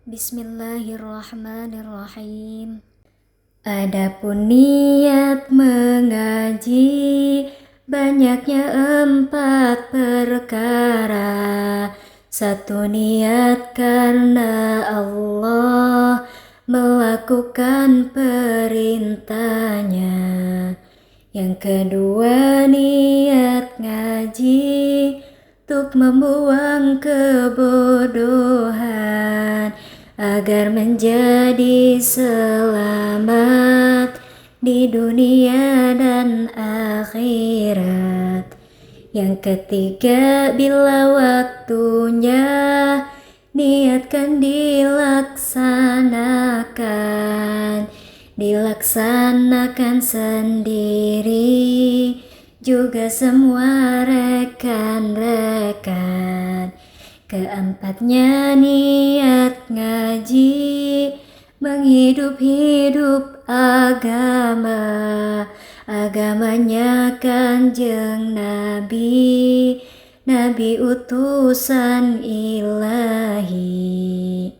Bismillahirrahmanirrahim. Adapun niat mengaji, banyaknya 4 perkara. Satu, niat karena Allah, melakukan perintahnya. Yang kedua, niat ngaji, untuk membuang kebodohan, agar menjadi selamat di dunia dan akhirat. Yang ketiga, bila waktunya, niatkan dilaksanakan sendiri, juga semua rekan-rekan. Keempatnya, niat ngaji, menghidup agamanya Kanjeng Nabi utusan ilahi.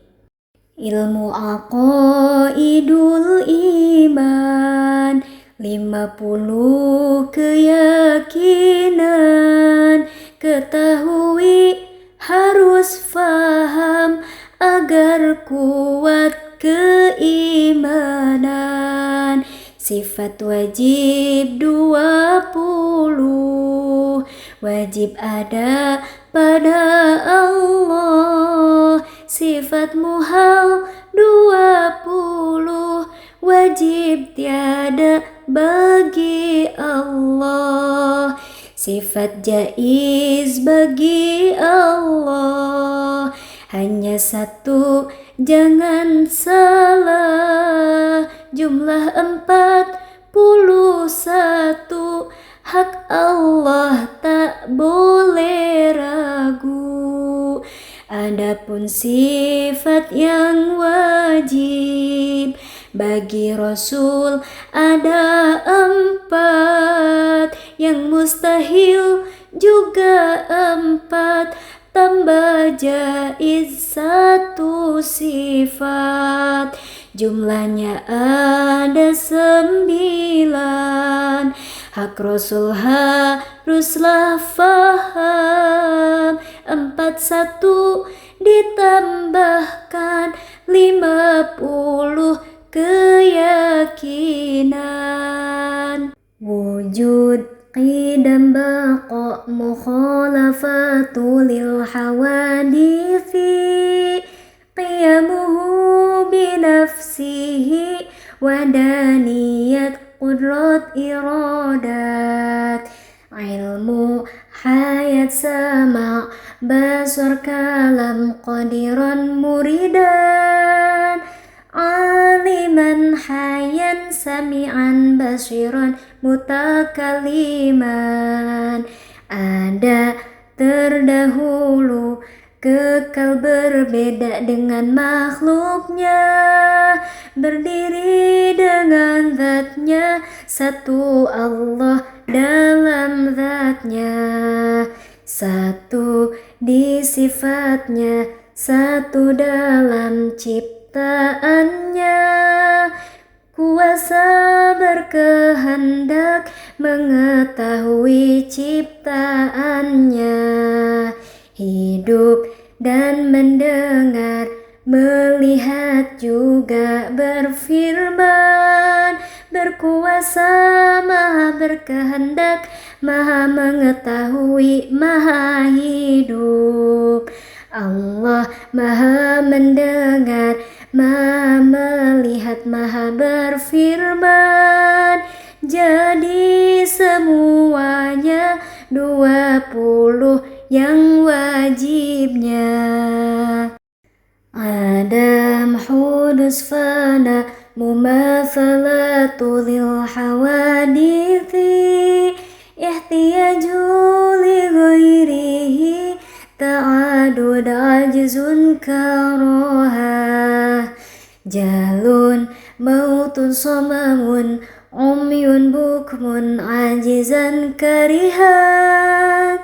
Ilmu aqaidul iman, 50 keyakinan, ketahui harus faham agar kuat keimanan. Sifat wajib 20, wajib ada pada Allah. Sifat muhal 20, wajib tiada bagi Allah. Sifat jaiz bagi Allah hanya satu, jangan salah. Jumlah 41, hak Allah tak boleh ragu. Adapun sifat yang wajib bagi Rasul ada 4, yang mustahil juga 4, tambah jaiz 1 sifat. Jumlahnya ada 9, hak Rasul haruslah faham. 41 ditambahkan 50 keyakinan. Wujud, qidam, baqa, mukhalafatu lil hawadithi, qiyamuhu binafsihi, wadaniyat, qudrat, iradat. Ilmu, hayat, sama, basar, kalam, qadiran, muridan. Aliman, hayan, sami'an, basiran, mutakaliman. Ada terdahulu, kekal berbeda dengan makhluknya, berdiri dengan zatnya, satu Allah dalam zatnya, satu di sifatnya, satu dalam ciptaannya. Kuasa berkehendak mengetahui ciptaannya, hidup dan mendengar, melihat juga berfirman, berkuasa, maha berkehendak, maha mengetahui, maha hidup. Allah maha mendengar, maha melihat, maha berfirman. Jadi semuanya 20 yang wajibnya. Adam, hudus, fana, mumathalatu lil hawadithi, ihtiyaju li ghairihi, ta'adud, ajzun, karoha. Jalun, mautun, somamun, umyun, bukmun, ajizan, karihan.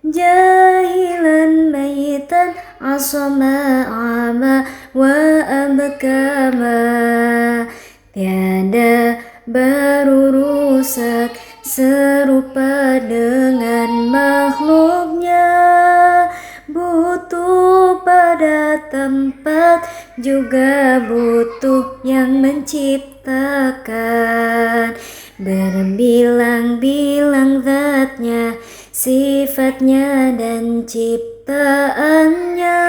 Jahilan, mayitan, asama, ama, wa abkama. Tiada baru rusak serupa dengan makhluknya, butuh pada tempat juga butuh yang menciptakan. Berbilang-bilang zatnya, sifatnya dan ciptaannya.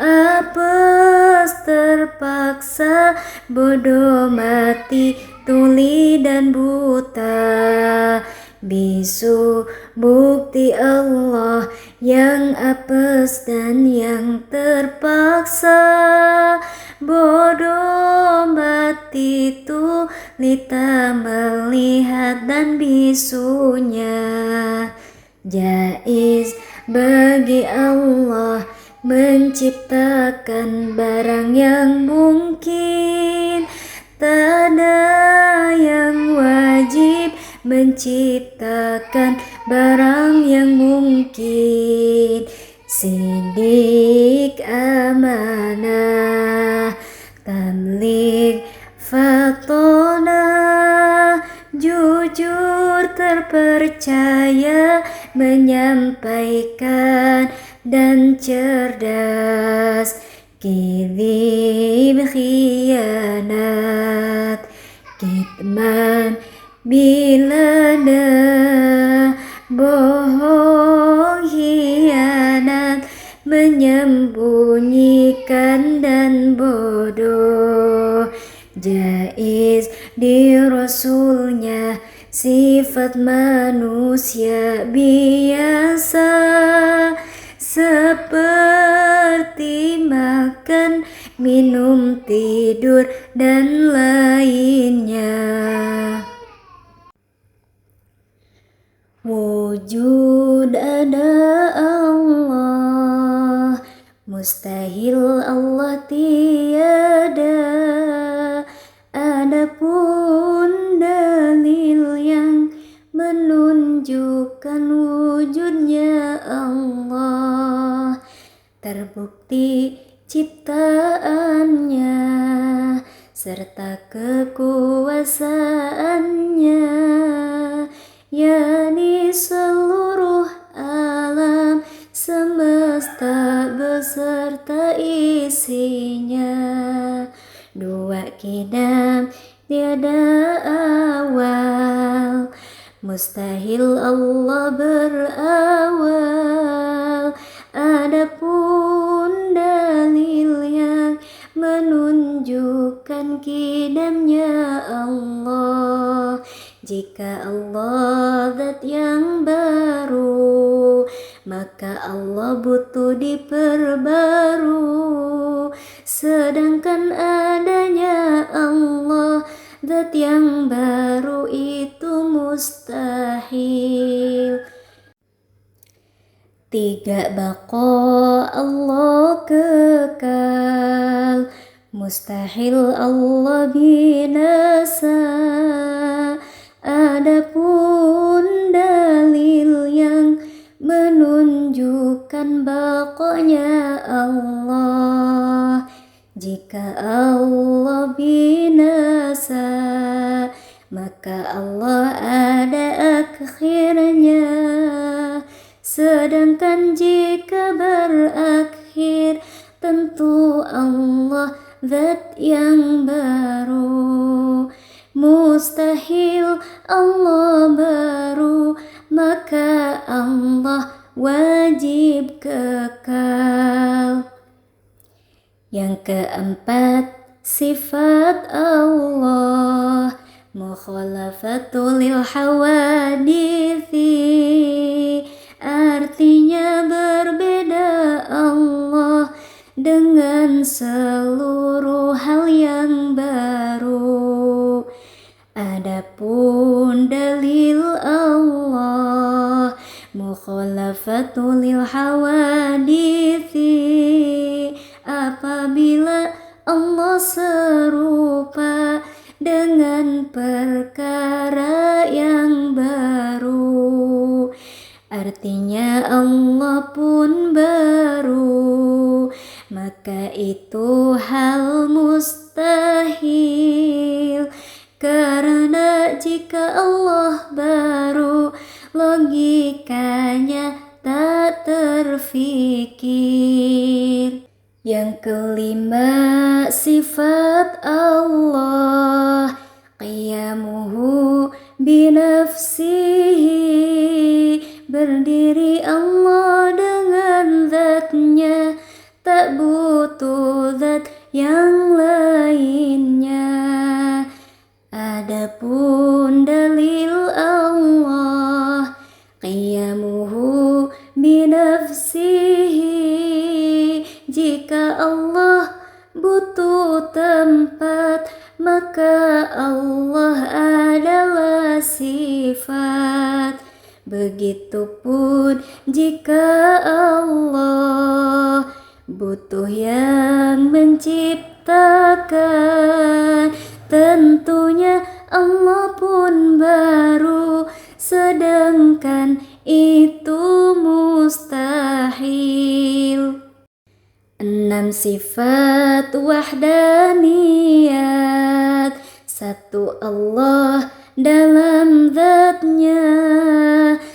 Apes terpaksa, bodoh mati, tuli dan buta. Bisu bukti Allah yang apes dan yang terpaksa. Bodoh mati, tulita melihat dan bisunya. Jaiz bagi Allah menciptakan barang yang mungkin, tak ada yang wajib menciptakan barang yang mungkin. Sidik amanah, tabligh fatonah, jujur terpercaya, menyampaikan dan cerdas. Kizib khianat, kitman bilada, bohong khianat, menyembunyikan dan bodoh. Jaiz di Rasulnya, sifat manusia biasa, seperti makan, minum, tidur, dan lainnya. Wujud ada Allah, mustahil Allah tiada. Adapun dalil yang menunjukkan wujudnya Allah, terbukti ciptaannya serta kekuasaannya, yakni seluruh alam semesta beserta isinya. Dua kidam tiada awal, mustahil Allah berawal. Adapun dalil yang menunjukkan kidamnya Allah, jika Allah zat yang baru, maka Allah butuh diperbaru. Sedangkan adanya Allah zat yang baru itu mustahil. Tiga baqa Allah kekal, mustahil Allah binasa. Adapun dalil yang menunjukkan baqanya Allah, jika Allah binasa, maka Allah ada akhirnya. Sedangkan jika berakhir, tentu Allah zat yang baru. Mustahil Allah baru, maka Allah wajib kekal. Yang keempat, sifat Allah mukhalafatul lil hawadithi, artinya berbeda Allah dengan seluruh hal yang baru. Adapun dalil Allah mukhalafatul lil hawadithi, apabila Allah serupa dengan perkara yang baru, artinya Allah pun baru. maka itu hal mustahil. Karena jika Allah baru, logikanya tak terfikir. Yang kelima, sifat Allah, qiyamuhu binafsihi, berdiri Allah dengan zatnya, tak butuh zat yang lainnya. Adapun dalil Allah, qiyamuhu binafsihi, jika Allah butuh tempat, maka Allah adalah sifat. Begitupun jika Allah butuh yang menciptakan, tentunya Allah pun baru, sedangkan itu mustahil. 6 sifat wahdaniyat, 1 Allah dalam zatnya,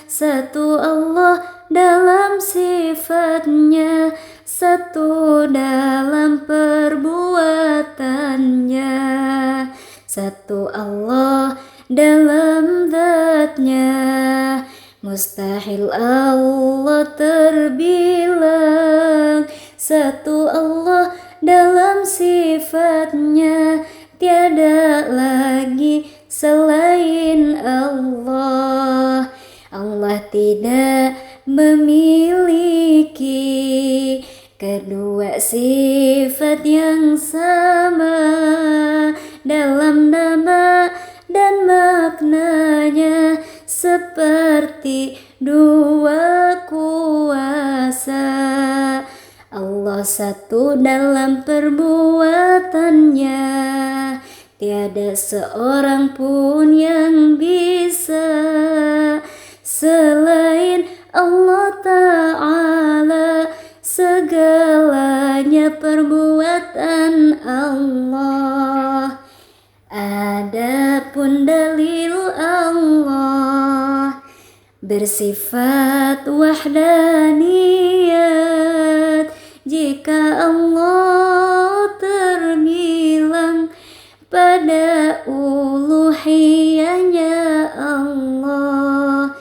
1 Allah dalam sifatnya, 1 dalam perbuatannya, 1 Allah dalam zatnya. Mustahil Allah terbilang, 1 Allah dalam sifatnya, tiada lagi selain Allah. Allah tidak memiliki kedua sifat yang sama dalam nama dan maknanya, seperti 2 kuasa. Allah 1 dalam perbuatannya, tiada seorang pun yang bisa selain Allah Ta'ala, segalanya perbuatan Allah. Adapun dalil Allah, bersifat wahdaniyat, jika Allah terbilang pada uluhiyahnya Allah,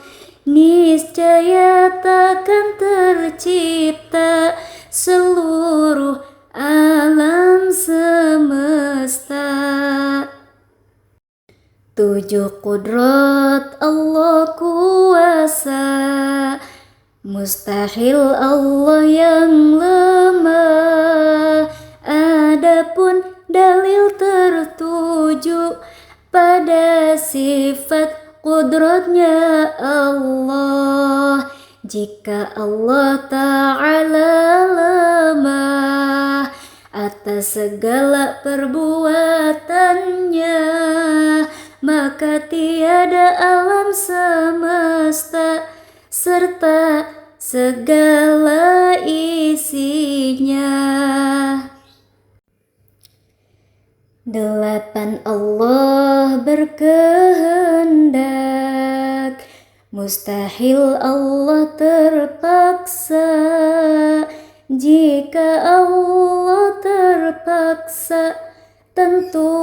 niscaya takkan tercipta seluruh alam semesta. 7 kudrat Allah kuasa, mustahil Allah yang lemah. Adapun dalil tertuju pada sifat kudratnya Allah, jika Allah Ta'ala lemah atas segala perbuatannya, maka tiada alam semesta serta segala isinya. 8 Allah berkehendak, mustahil Allah terpaksa. Jika Allah terpaksa, tentu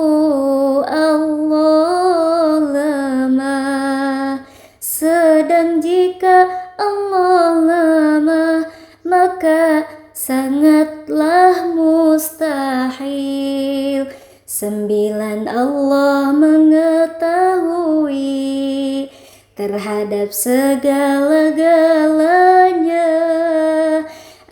Allah lemah. Sedang jika Allah lemah, maka sangatlah mustahil. 9 Allah mengetahui terhadap segala-galanya.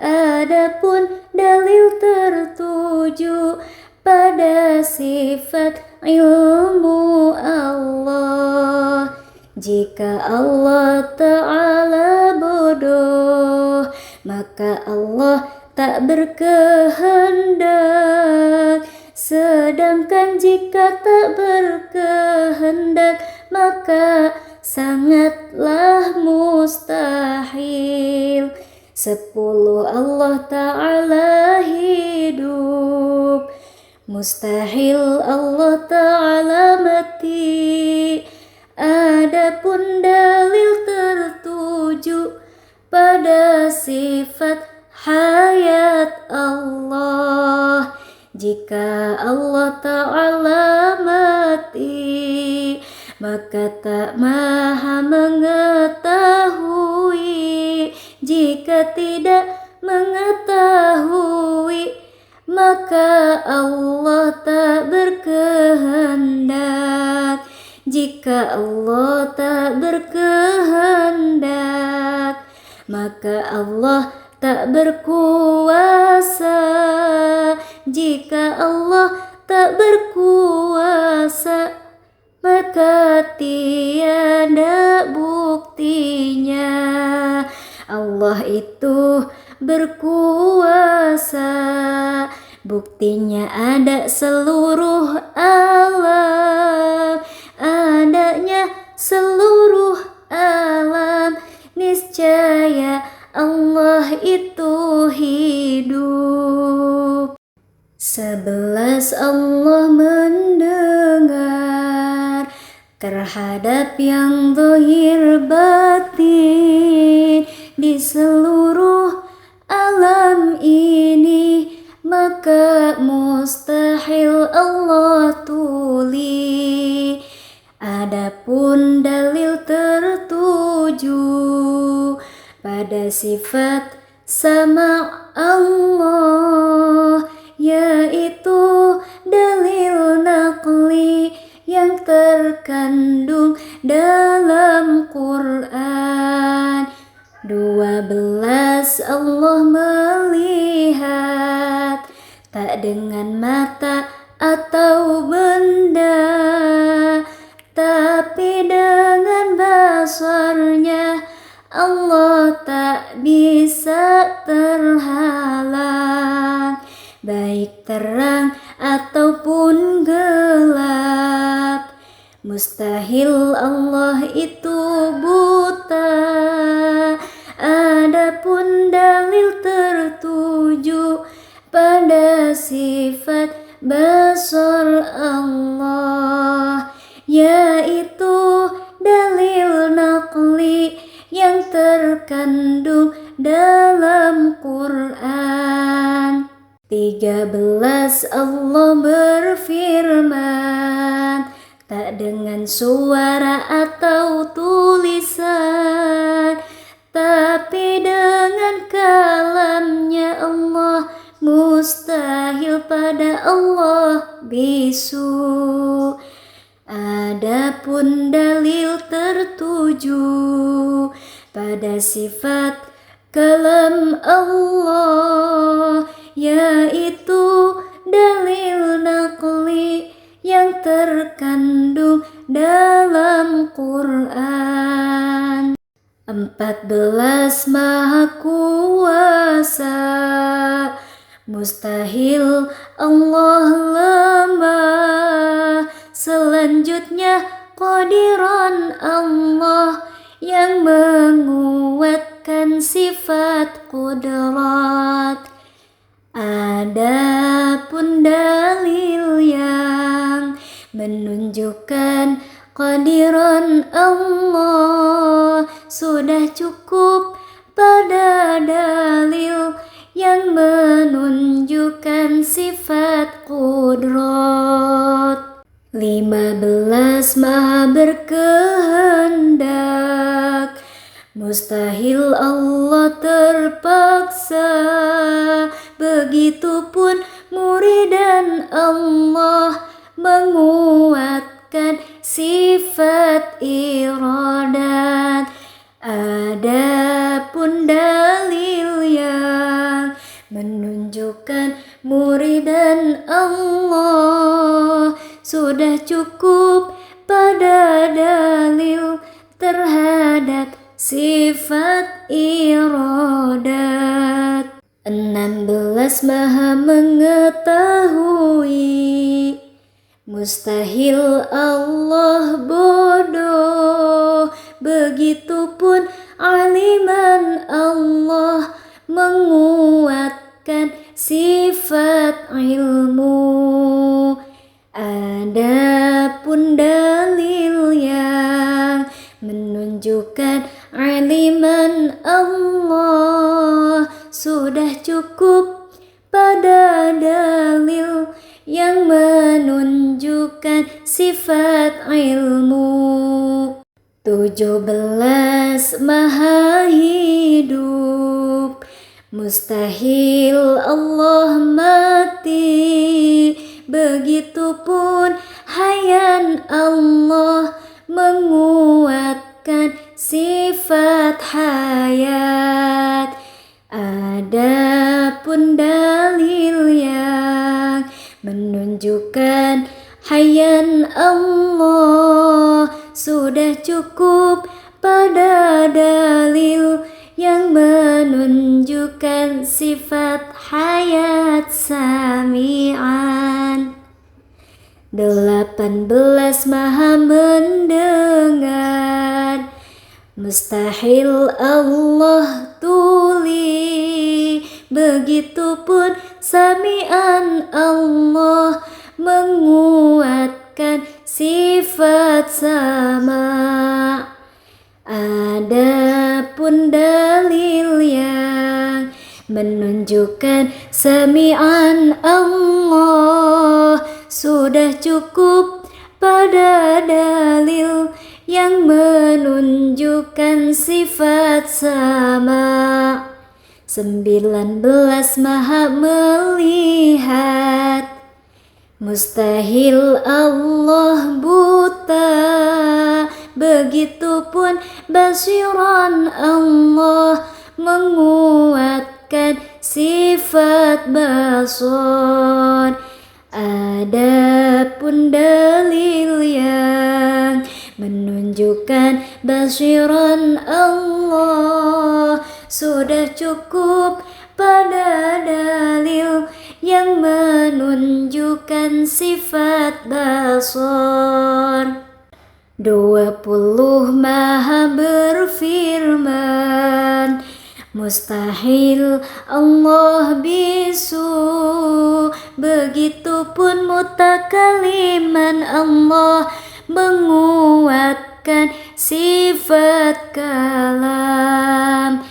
Adapun dalil tertuju pada sifat ilmu Allah, jika Allah Ta'ala bodoh, maka Allah tak berkehendak. Sedangkan jika tak berkehendak, maka sangatlah mustahil. 10 Allah Ta'ala hidup, mustahil Allah Ta'ala mati. Adapun dalil tertuju pada sifat hayat Allah, jika Allah Ta'ala mati, maka tak maha mengetahui. Jika tidak mengetahui, maka Allah tak berkehendak. Jika Allah tak berkehendak, maka Allah tak berkuasa. Jika Allah tak berkuasa, maka tiada buktinya Allah itu berkuasa. Buktinya ada seluruh alam, adanya seluruh alam, niscaya Allah itu hidup. 11 Allah mendengar terhadap yang zahir batin di seluruh alam ini, maka mustahil Allah tuli. Adapun dalil tertuju pada sifat sama Allah, yaitu dalil naqli yang terkandung dalam Quran. 12 Allah melihat, tak dengan mata atau benda, tapi dengan basarnya. Allah tak bisa terhalang, baik terang ataupun gelap. Mustahil Allah itu buta. Adapun dalil tertuju pada sifat basar Allah, yaitu dalil naqli yang terkandung dalam Quran. 13 Allah berfirman, tak dengan suara atau tulisan, tapi dengan kalamnya Allah. Mustahil pada Allah bisu. Adapun dalil tertuju pada sifat kalam Allah, yaitu dalil naqli yang terkandung dalam Quran. 14 Maha Kuasa, mustahil Allah lemah. Selanjutnya qadiran Allah yang menguatkan sifat qudrat. Adapun dalil yang menunjukkan qadiran Allah, sudah cukup pada dalil yang menunjukkan sifat qudrat. 15 Maha berkehendak, mustahil Allah terpaksa. Begitupun muridan Allah menguatkan sifat iradat. Adapun dalil yang menunjukkan muridan Allah, sudah cukup pada dalil terhadap sifat iradat. 16 Maha mengetahui, mustahil Allah bodoh. Begitupun aliman Allah menguatkan sifat ilmu. Adapun dalil yang menunjukkan aliman Allah sudah cukup pada dalil yang menunjukkan sifat ilmu. 17 maha hidup, mustahil Allah mati. Begitupun hayan Allah menguatkan sifat hayat. Adapun dalil yang menunjukkan hayan Allah sudah cukup pada dalil yang menunjukkan sifat hayat sami'an. 18 maha mendengar, mustahil Allah tuli. Begitupun sami'an Allah menguatkan sifat sama. Adapun dalil yang menunjukkan sami'an Allah sudah cukup pada dalil yang menunjukkan sifat sama. 19 maha melihat, mustahil Allah buta. Begitupun basiran Allah menguatkan sifat basar. Adapun dalil yang menunjukkan basiran Allah sudah cukup pada dalil yang menunjukkan sifat basar. 20 maha berfirman, mustahil Allah bisu. Begitupun mutakaliman Allah menguatkan sifat kalam.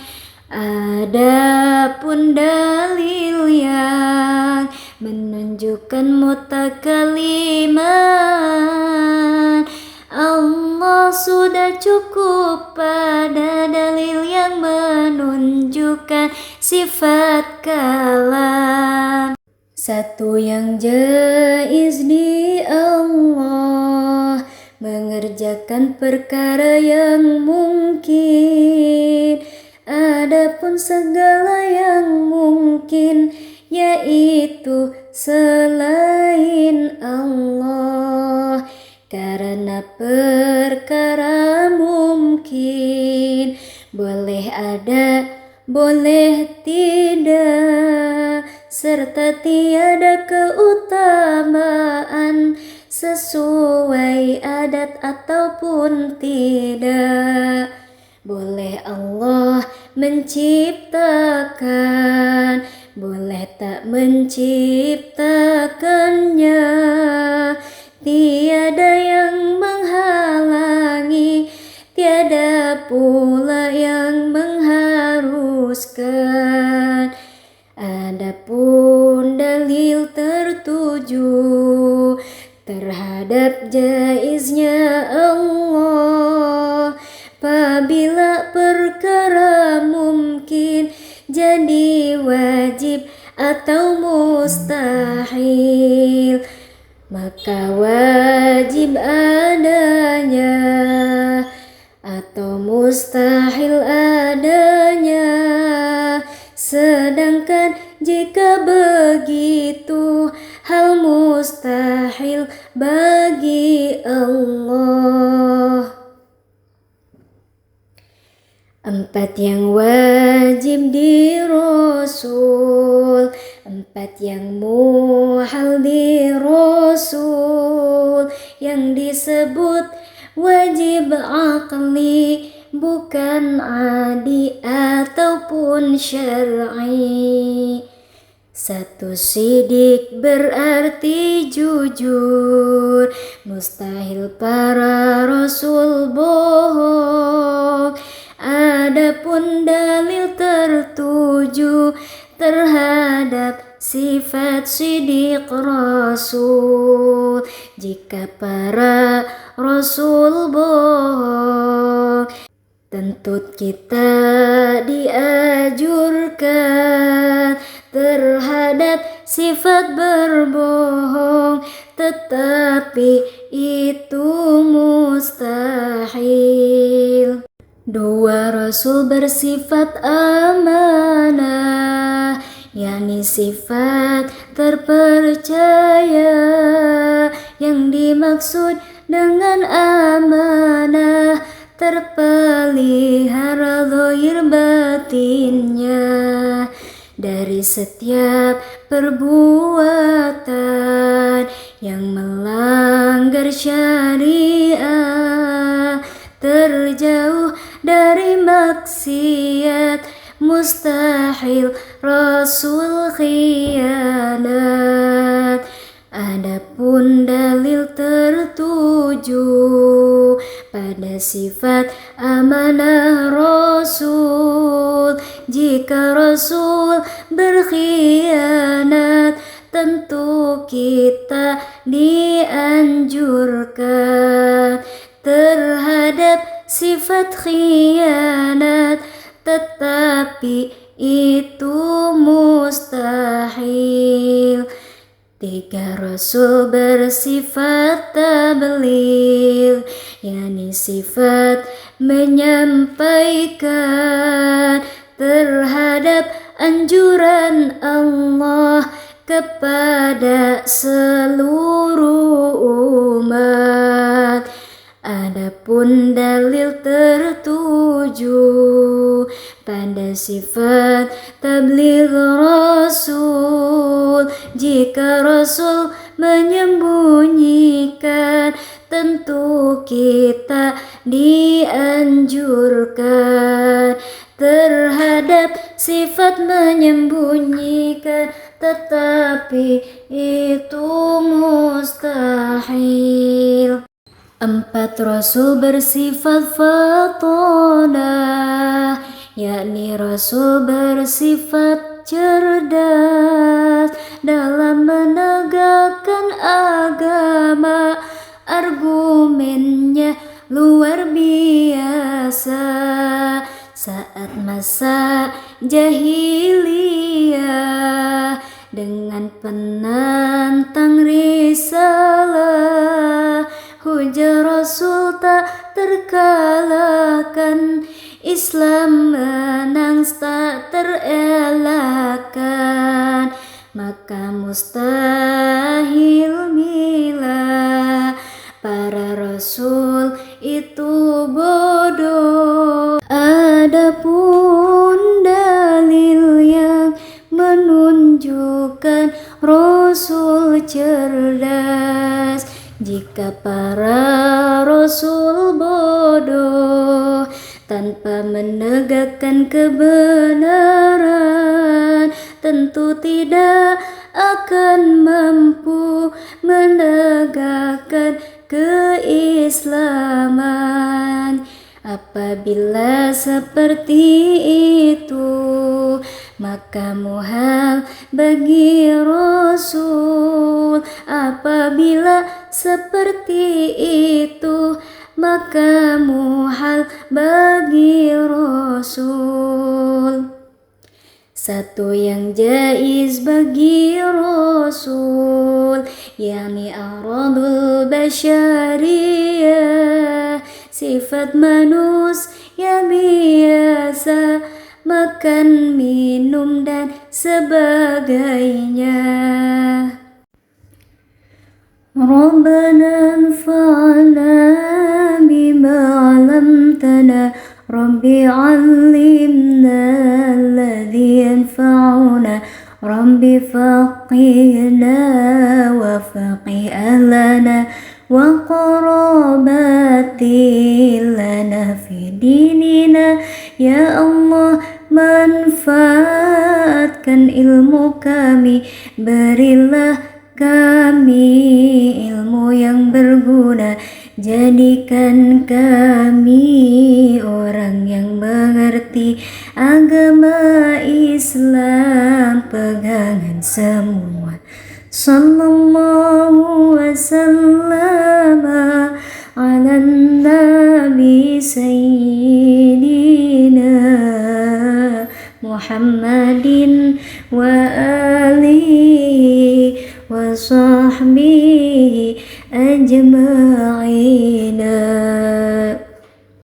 Adapun dalil yang menunjukkan mutakaliman Allah sudah cukup pada dalil yang menunjukkan sifat kalam. Satu yang jaiz di Allah, mengerjakan perkara yang mungkin. Adapun segala yang mungkin, yaitu selain Allah. Karena perkara mungkin boleh ada, boleh tidak, serta tiada keutamaan sesuai adat ataupun tidak. Boleh Allah menciptakan, boleh tak menciptakannya. Tiada yang menghalangi, tiada pula yang mengharuskan. Adapun dalil tertuju terhadap jaiznya Allah, apabila perkara mungkin jadi wajib atau mustahil, maka wajib adanya atau mustahil adanya. Sedangkan jika begitu, hal mustahil bagi Allah. 4 yang wajib di Rasul, 4 yang muhal di Rasul. Yang disebut wajib akli bukan adi ataupun syar'i. Satu sidik berarti jujur, mustahil para rasul bohong. Adapun dalil tertuju terhadap sifat sidik rasul, jika para rasul bohong, tentu kita diajurkan terhadap sifat berbohong, tetapi itu mustahil. Dua rasul bersifat amanah, yakni sifat terpercaya. Yang dimaksud dengan amanah terpelihara zahir batinnya dari setiap perbuatan yang melanggar syariah, terjauh dari maksiat, mustahil rasul khianat. Adapun dalil tertuju pada sifat amanah rasul, jika rasul berkhianat, tentu kita dianjurkan terhadap sifat khianat, tetapi itu mustahil. Tiga rasul bersifat tabligh, yakni sifat menyampaikan terhadap anjuran Allah kepada seluruh umat. Adapun dalil tertuju pada sifat tabligh rasul, jika rasul menyembunyikan, tentu kita dianjurkan terhadap sifat menyembunyikan, tetapi itu mustahil. Empat rasul bersifat fatonah, yakni rasul bersifat cerdas dalam menegakkan agama. Argumennya luar biasa saat masa jahiliyah, dengan penantang risalah. Hujah rasul tak terkalahkan, Islam menang tak terelakkan. Maka mustahil bila para rasul itu bodoh. Adapun dalil yang menunjukkan rasul cerdas, jika para rasul bodoh tanpa menegakkan kebenaran, tentu tidak akan mampu menegakkan keislaman. Apabila seperti itu, maka muhal bagi rasul. Apabila seperti itu, maka muhal bagi rasul. Satu yang jaiz bagi rasul, yakni aradul basyariyah, sifat manusia biasa, makan, minum, dan sebagainya. Rabbana anfa'na bima 'allamtana, Rabbi 'allimna alladhi yanfa'una, Rabbi faqihna wa faqih ahlana wa qarabati lana fid dinina. Ya Allah, manfaatkan ilmu kami, berilah kami ilmu yang berguna, jadikan kami orang yang mengerti agama Islam, pegangan semua. Sallallahu wasallam ala nabi sayyidina Muhammadin wa alihi wa sahbihi ajma'ina.